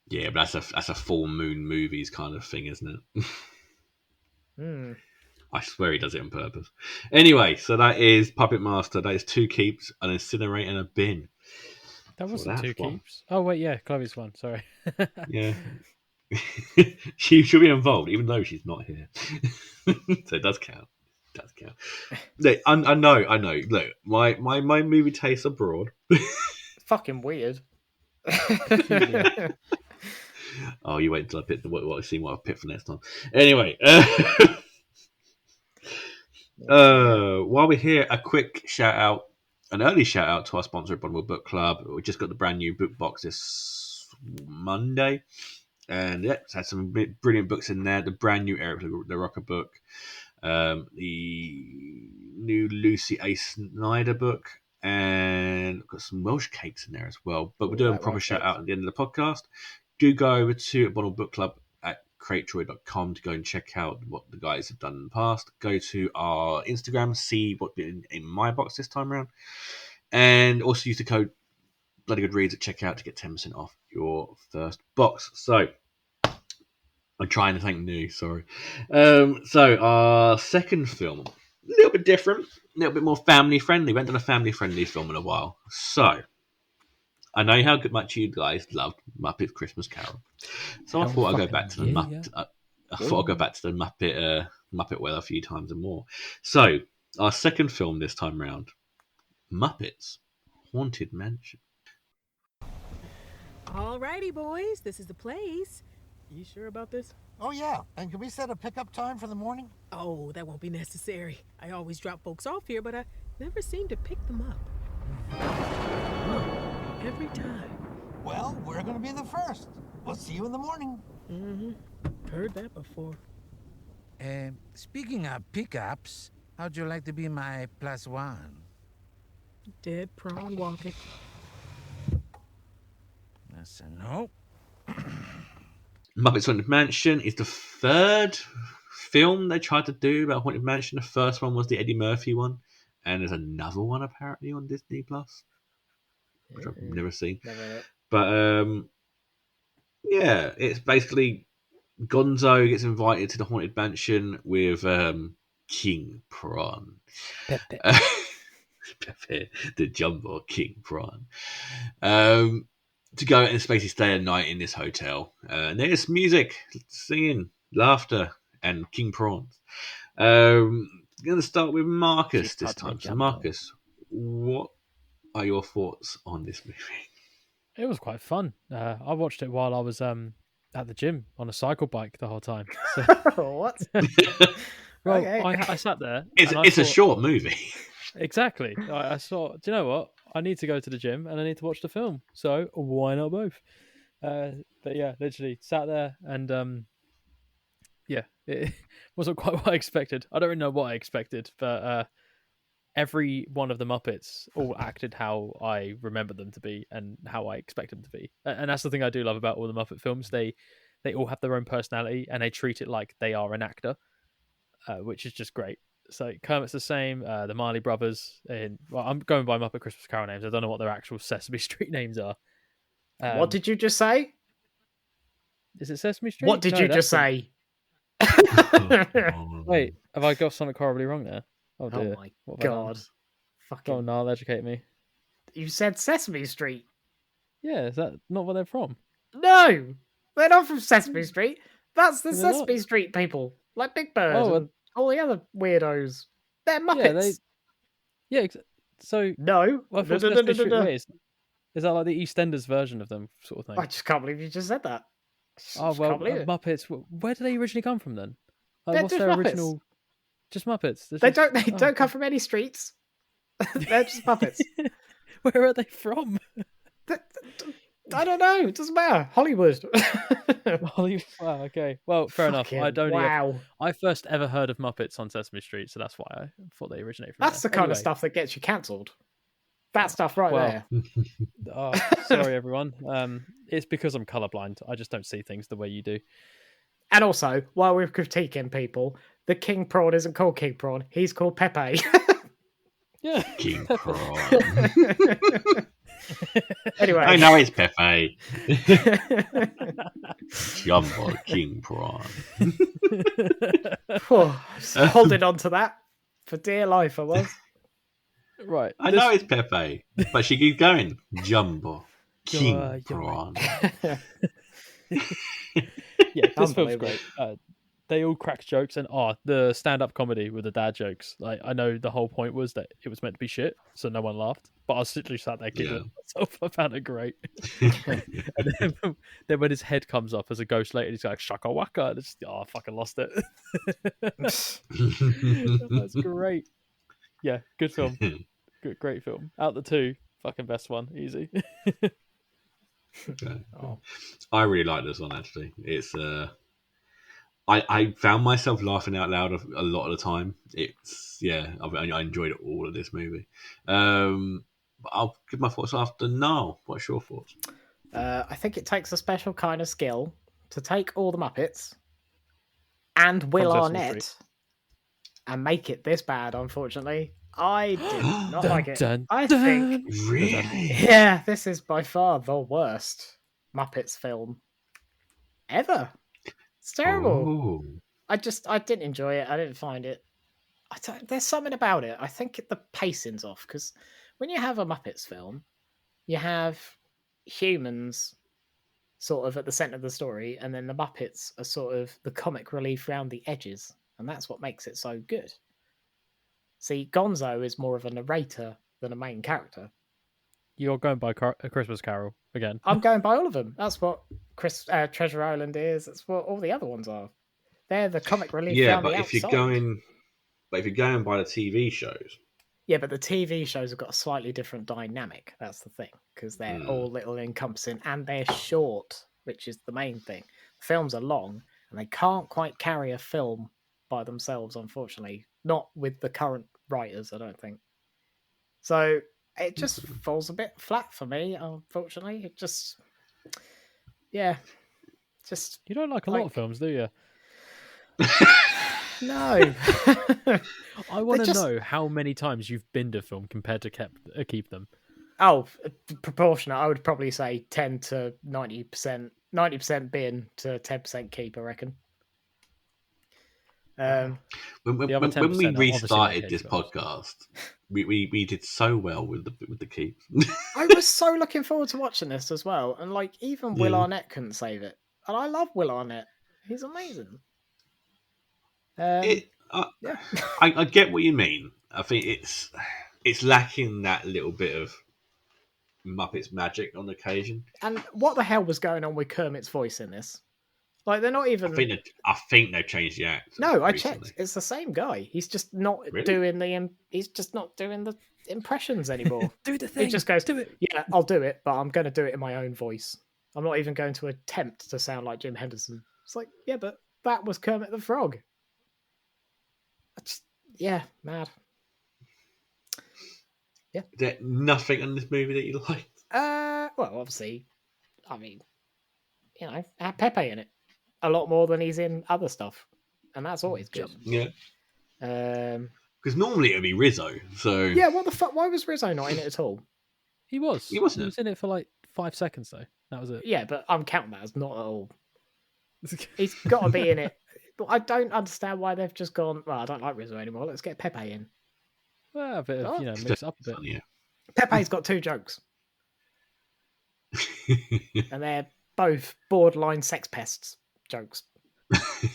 Yeah, but that's a full moon movies kind of thing, isn't it? Hmm. I swear he does it on purpose. Anyway, so that is Puppet Master. That is 2 keeps, an incinerate, and a bin. That So wasn't that's 2 one. keeps. Oh wait, yeah, Chloe's one. Sorry. Yeah. She should be involved, even though she's not here. So it does count. It does count. Look, I know. Look, my movie tastes are broad. Fucking weird. Oh, you wait until I pick what I pick for next time. Anyway, While we're here, a quick shout out, an early shout out to our sponsor, Bonneville Book Club. We just got the brand new book box this Monday, and yeah, it's had some brilliant books in there. The brand new Eric the Rocker book, the new Lucy A. Snyder book, and got some Welsh cakes in there as well. But we're doing a proper shout out at the end of the podcast. Do go over to Bonneville Book Club at cratejoy.com to go and check out what the guys have done in the past. Go to our Instagram, see what's been in my box this time around, and also use the code Bloody Good Reads at checkout to get 10% off your first box. So I'm trying to think new, sorry. So our second film, a little bit different, a little bit more family friendly. We haven't done a family friendly film in a while. So I know how much you guys loved Muppet Christmas Carol, so I thought I'd go back to the Muppet. I thought I'd go back to the Muppet well a few times and more. So our second film this time round, Muppets Haunted Mansion. Alrighty, boys, this is the place. You sure about this? Oh, yeah. And can we set a pickup time for the morning? Oh, that won't be necessary. I always drop folks off here, but I never seem to pick them up. Every time. Well, we're going to be the first. We'll see you in the morning. Mm-hmm. Heard that before. Speaking of pickups, how'd you like to be my plus one? Dead prawn walking. That's a no. Muppets Haunted Mansion is the third film they tried to do about Haunted Mansion. The first one was the Eddie Murphy one, and there's another one apparently on Disney Plus, which I've never seen. But yeah, it's basically Gonzo gets invited to the Haunted Mansion with King Prawn. Pepe, the Jumbo King Prawn. To go and basically stay a night in this hotel. And there's music, singing, laughter, and King Prawns. Going to start with Marcus this time. So Marcus, what are your thoughts on this movie? It was quite fun. I watched it while I was at the gym on a cycle bike the whole time. So... What? Well, Okay. I sat there. It's a short movie. Exactly. I saw. Do you know what? I need to go to the gym and I need to watch the film. So why not both? But yeah, literally sat there and yeah, it wasn't quite what I expected. I don't really know what I expected, but every one of the Muppets all acted how I remember them to be and how I expect them to be. And that's the thing I do love about all the Muppet films. They all have their own personality and they treat it like they are an actor, which is just great. So Kermit's the same. The Marley Brothers. Well, I'm going by Muppet Christmas Carol names. I don't know what their actual Sesame Street names are. What did you just say? Is it Sesame Street? What did you just say? Wait, have I got something horribly wrong there? Oh dear. Oh my What have I god. done? Fucking... Oh, Niall, educate me. You said Sesame Street. Yeah, is that not where they're from? No! They're not from Sesame Street. That's the They're not. Sesame Street people. Like Big Bird Oh, and all the other weirdos. They're Muppets. So No. well, No, what's no, no, Sesame no, Street no. Is that like the EastEnders version of them, sort of thing? I just can't believe you just said that. Oh Just well, can't believe it. Muppets. Where do they originally come from then? Like, They're what's just their Muppets. original? Just Muppets. They're They just- don't come from any streets. They're just Muppets. Where are they from? I don't know. It doesn't matter. Hollywood. Hollywood. Wow. Okay. Well, fair enough. Fucking I don't. Wow. I first ever heard of Muppets on Sesame Street, so that's why I thought they originated from. That's the there. kind of Anyway. stuff that gets you cancelled. That stuff right Well, there. Oh, sorry, everyone. It's because I'm colorblind. I just don't see things the way you do. And also, while we're critiquing people, the King Prawn isn't called King Prawn. He's called Pepe. Yeah. King Prawn. Anyway. I know it's Pepe. Jumbo King Prawn. Holding on to that for dear life, I was. Right. I know it's Pepe, but she keeps going. Jumbo King You're Prawn. Yeah, this film's great. they all crack jokes, and the stand-up comedy with the dad jokes. Like, I know the whole point was that it was meant to be shit, so no one laughed. But I was literally sat there giggling myself. I found it great. And then when his head comes up as a ghost later, he's like shaka waka. And it's I fucking lost it. That's great. Yeah, good film. Great film. Out the two, fucking best one, easy. Okay. I really like this one actually. It's I found myself laughing out loud a lot of the time. I enjoyed all of this movie. But I'll give my thoughts after Niall. What's your thoughts? I think it takes a special kind of skill to take all the Muppets and Will Arnett and make it this bad. Unfortunately, I did not like it. I think really, yeah, this is by far the worst Muppets film ever. It's terrible. Ooh. I didn't enjoy it. I didn't find it. There's something about it. I think the pacing's off because when you have a Muppets film, you have humans sort of at the center of the story, and then the Muppets are sort of the comic relief around the edges, and that's what makes it so good. See, Gonzo is more of a narrator than a main character. You're going by A Christmas Carol again. I'm going by all of them. That's what Treasure Island is. That's what all the other ones are. They're the comic relief. Yeah, but if you're going by the TV shows. Yeah, but the TV shows have got a slightly different dynamic. That's the thing, because they're all little encompassing and they're short, which is the main thing. Films are long and they can't quite carry a film by themselves, unfortunately. Not with the current writers, I don't think. So it just falls a bit flat for me, unfortunately. It just, yeah, just you don't like a lot of films, do you? No. I want to know how many times you've binned a film compared to keep them. Oh, proportionate. I would probably say 10 to 90%. 90% bin to 10% keep, I reckon. When we restarted this podcast, we did so well with the keeps. I was so looking forward to watching this as well, and like even Will Arnett couldn't save it, and I love Will Arnett. He's amazing. I get what you mean. I think it's lacking that little bit of Muppets magic on occasion. And what the hell was going on with Kermit's voice in this? Like, they're not even. I think they've changed the act. No, I checked. It's the same guy. He's just not doing the. He's just not doing the impressions anymore. Do the thing. He just goes, do it. Yeah, I'll do it, but I'm going to do it in my own voice. I'm not even going to attempt to sound like Jim Henderson. It's like, yeah, but that was Kermit the Frog. Mad. Yeah. Is there nothing in this movie that you liked? Well, obviously, I mean, it had Pepe in it a lot more than he's in other stuff, and that's always good. Yeah. Because normally it would be Rizzo. So yeah, what the fuck? Why was Rizzo not in it at all? He was. He wasn't. He was in it for like 5 seconds though. That was it. Yeah, but I'm counting that as not at all. He's got to be in it. But I don't understand why they've just gone, well, I don't like Rizzo anymore. Let's get Pepe in. Well, a bit of, mix up a bit. Yeah. Pepe's got 2 jokes. And they're both borderline sex pests jokes.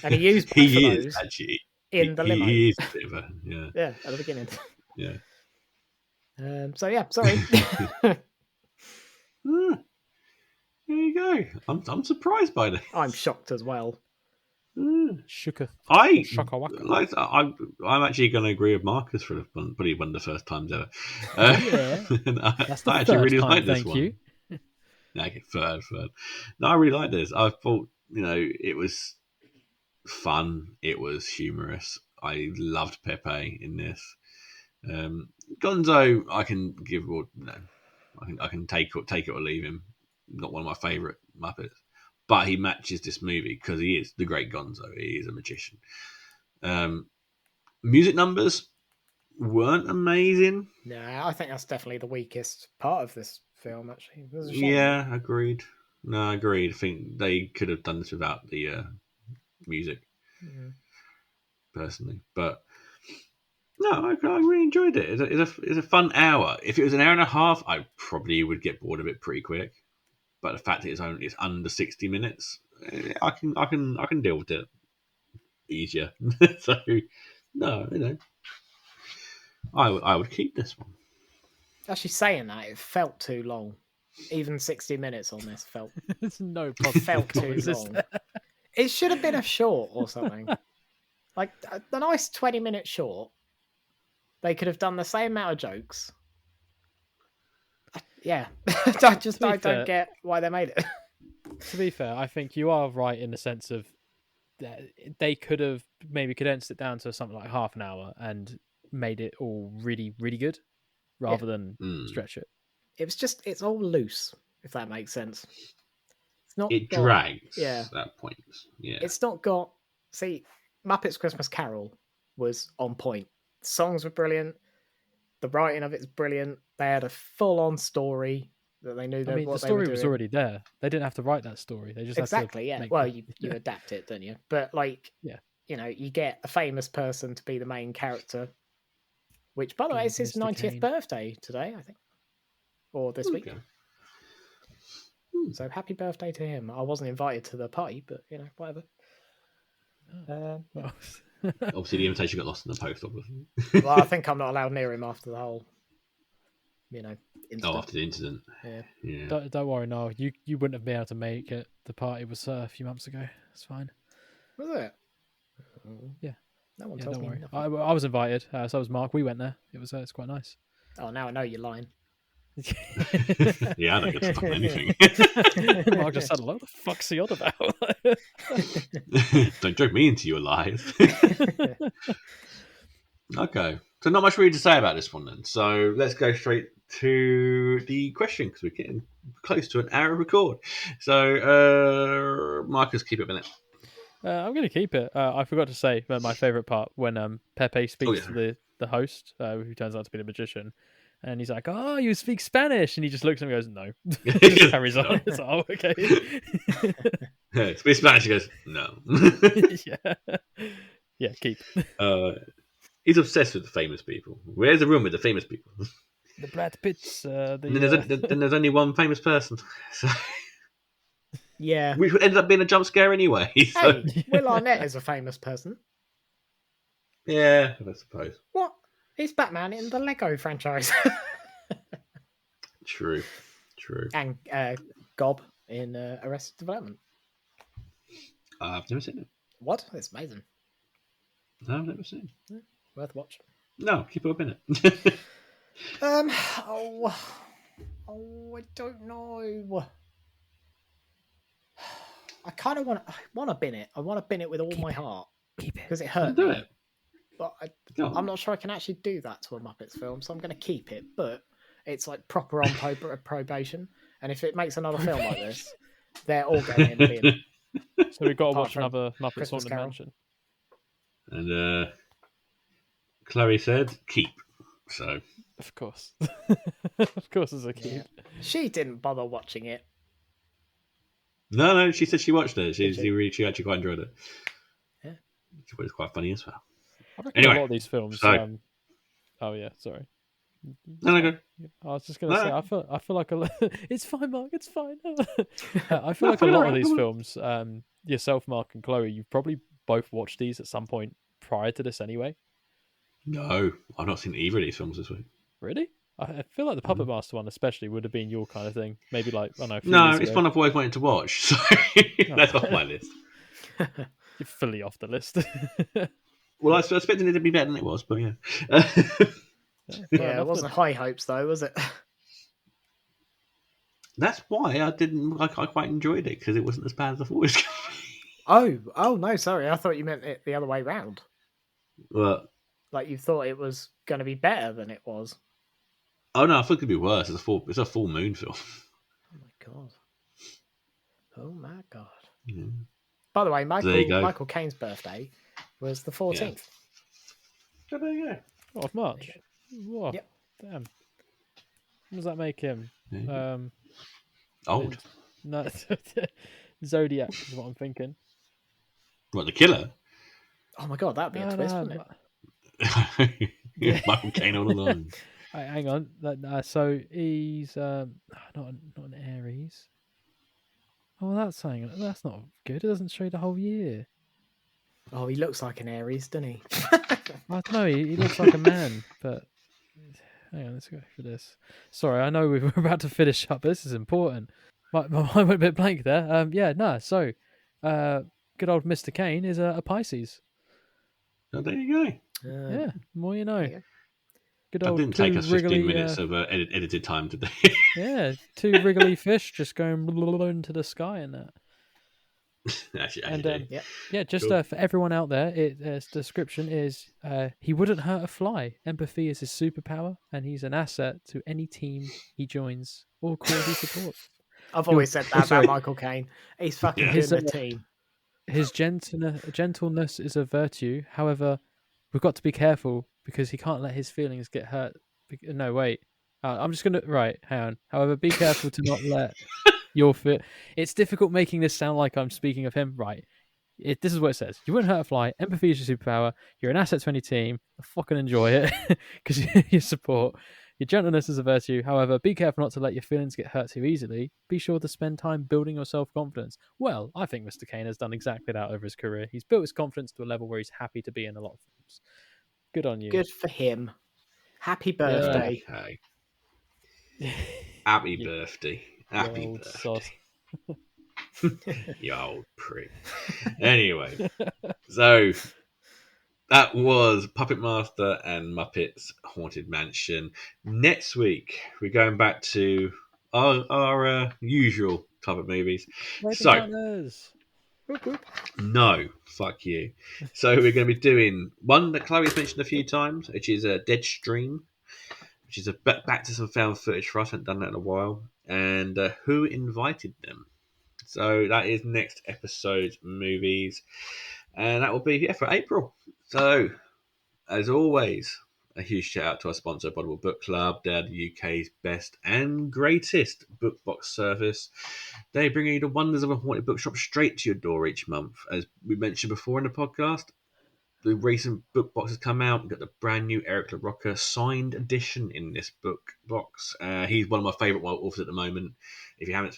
And he used both of those actually in the limo. He is a bit of a, yeah, at the beginning. Yeah. So yeah, sorry. There you go. I'm surprised by this. I'm shocked as well. I'm actually going to agree with Marcus for probably one of the first times ever. That's the I actually really time, like this thank one. you. Okay, third. No, I really like this. I thought it was fun. It was humorous. I loved Pepe in this. Gonzo, I can give I can take it or leave him. Not one of my favourite Muppets. But he matches this movie because he is the great Gonzo. He is a magician. Music numbers weren't amazing. Yeah, I think that's definitely the weakest part of this film, actually. Yeah, agreed. No, I agreed. I think they could have done this without the music, personally. But no, I really enjoyed it. It's a fun hour. If it was an hour and a half, I probably would get bored of it pretty quick. But the fact that it's under 60 minutes, I can deal with it. easier. So, no, I would keep this one. Actually, saying that, it felt too long. Even 60 minutes on this felt There's no felt positive too comments, is long. there? It should have been a short or something. Like a nice 20-minute short. They could have done the same amount of jokes. Yeah, I don't get why they made it. To be fair, I think you are right in the sense of that they could have maybe condensed it down to something like half an hour and made it all really, really good, rather than stretch it. It's all loose, if that makes sense. It's not. It got, drags yeah. at points. Yeah, It's not got. See, Muppets Christmas Carol was on point. The songs were brilliant. The writing of it's brilliant. They had a full-on story that they knew. I mean, the story was already there. They didn't have to write that story. They just exactly, had to yeah. Well, you adapt it, don't you? But yeah, you get a famous person to be the main character. Which, by the way, is his 90th birthday today, I think, or this week. So happy birthday to him. I wasn't invited to the party, but whatever. Obviously, the invitation got lost in the post, obviously. Well, I think I'm not allowed near him after the whole, incident. Oh, after the incident. Yeah. Don't worry, Niall. You wouldn't have been able to make it. The party was a few months ago. It's fine. Was it? Yeah. No one told don't me. worry. I was invited. So was Mark. We went there. It's quite nice. Oh, now I know you're lying. Yeah, I don't get to talk anything. Mark just said, "What the fuck's he on about?" Don't joke me into your lies. Okay, so not much really to say about this one then. So let's go straight to the question because we're getting close to an hour of record. So Marcus, keep it a minute. I'm going to keep it. I forgot to say my favourite part when Pepe speaks to the host, who turns out to be the magician. And he's like, "Oh, you speak Spanish?" And he just looks at him and goes, "No." He just carries on. It's like, "Oh, okay." Speak Spanish. He goes, "No." Yeah, keep. He's obsessed with the famous people. Where's the room with the famous people? The Brad Pitts. Then there's only one famous person. So... Yeah. Which ended up being a jump scare anyway. So... Hey, Will Arnett is a famous person. Yeah, I suppose. What? He's Batman in the Lego franchise. True. And Gob in Arrested Development. I've never seen it. What? It's amazing. No, I've never seen it. Yeah, worth watching. No, keep it up in it. I don't know. I kind of want to bin it. I want to bin it with all my heart. Keep it. Because it hurt Do me. it. But I'm not sure I can actually do that to a Muppets film, so I'm going to keep it. But it's like proper on probation. And if it makes another film like this, they're all going in the bin. So we've got to watch another Muppets Haunted Mansion. And Chloe said, keep. So... Of course. Of course it's a keep. Yeah. She didn't bother watching it. No, she said she watched it. She actually quite enjoyed it. Yeah. She thought it was quite funny as well. I reckon a lot of these films... So... Oh, yeah, sorry. No, go. I was just going to say, I feel like it's fine, Mark, it's fine. I feel like a lot of these films, yourself, Mark, and Chloe, you've probably both watched these at some point prior to this anyway. No, I've not seen either of these films this week. Really? I feel like the Puppet Master one especially would have been your kind of thing. Maybe like, I don't know. No, it's one I've always wanted to watch, so that's off my list. You're fully off the list. Well, I was expecting it to be better than it was, but yeah. Yeah, it wasn't high hopes though, was it? That's why I quite enjoyed it, because it wasn't as bad as I thought it was going to be. Oh no, sorry. I thought you meant it the other way round. What? Like you thought it was going to be better than it was. Oh no, I thought it could be worse. It's a full moon film. Oh my god. Yeah. By the way, Michael Caine's birthday was the 14th. Yeah. So there you go. Of March. Whoa. Yep. Damn. What does that make him? Yeah. Old. No, Zodiac is what I'm thinking. What, the killer? Oh my god, that'd be a twist, wouldn't it? Michael Caine all along. Hang on. So he's not an Aries. Oh, that's not good. It doesn't show the whole year. Oh, he looks like an Aries, doesn't he? I don't know. He looks like a man, but hang on, let's go for this. Sorry, I know we were about to finish up. But this is important. My mind went a bit blank there. So, good old Mr. Kane is a Pisces. Oh, there you go. Yeah, more you know. Good That old didn't take us 15 wriggly, minutes of edited time today. Yeah, two wriggly fish just going into the sky and that. Actually, just cool. for everyone out there, its description is he wouldn't hurt a fly. Empathy is his superpower, and he's an asset to any team he joins or cause he supports. I've always said that about Michael Caine. He's fucking good in the team. His gentleness is a virtue. However, we've got to be careful because he can't let his feelings get hurt. No, wait. I'm just going to... Right, hang on. However, be careful to not let your... It's difficult making this sound like I'm speaking of him. Right. This is what it says. You wouldn't hurt a fly. Empathy is your superpower. You're an asset to any team. Fucking enjoy it because you support. Your gentleness is a virtue. However, be careful not to let your feelings get hurt too easily. Be sure to spend time building your self-confidence. Well, I think Mr. Kane has done exactly that over his career. He's built his confidence to a level where he's happy to be in a lot of films. Good on you. Good for him. Happy birthday. Yeah. Happy birthday. Happy birthday. You old prick. Anyway, so that was Puppet Master and Muppets Haunted Mansion. Next week, we're going back to our usual type of movies. No, fuck you. So we're going to be doing one that Chloe's mentioned a few times, which is Deadstream, which is back to some found footage for us. I haven't done that in a while. And Who Invited Them? So that is next episode's movies. And that will be for April. So, as always, a huge shout out to our sponsor, Audible Book Club. They're the UK's best and greatest book box service. They bring you the wonders of a haunted bookshop straight to your door each month. As we mentioned before in the podcast, the recent book box has come out. We've got the brand new Eric LaRocca signed edition in this book box. He's one of my favourite authors at the moment. If you haven't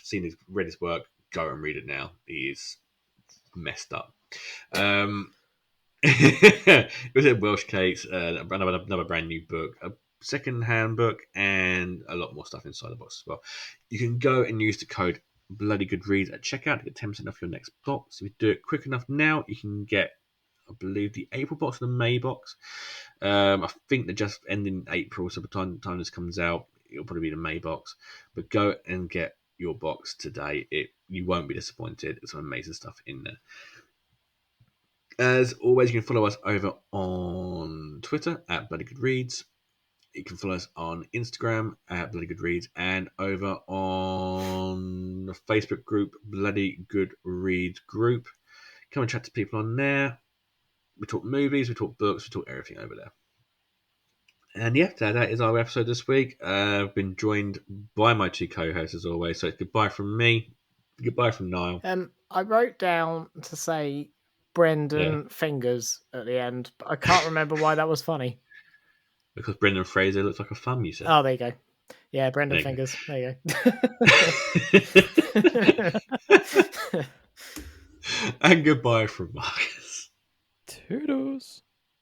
read his work, go and read it now. He is messed up. It was at Welsh Cakes, another brand new book, a second-hand book, and a lot more stuff inside the box as well. You can go and use the code BloodyGoodReads at checkout to get 10% off your next box. If you do it quick enough now, you can get, I believe, the April box and the May box. I think they're just ending April, so by the time this comes out, it'll probably be the May box. But go and get your box today. You won't be disappointed. There's some amazing stuff in there. As always, you can follow us over on Twitter at BloodyGoodReads. You can follow us on Instagram at BloodyGoodReads and over on the Facebook group, Bloody Good Reads Group. Come and chat to people on there. We talk movies, we talk books, we talk everything over there. And yeah, that is our episode this week. I've been joined by my two co-hosts as always. So it's goodbye from me, goodbye from Niall. I wrote down to say Brendan Fingers at the end, but I can't remember why that was funny. Because Brendan Fraser looks like a thumb, you said. Oh, there you go. Yeah, Brendan Fingers. There you go. And goodbye from Marcus. Toodles.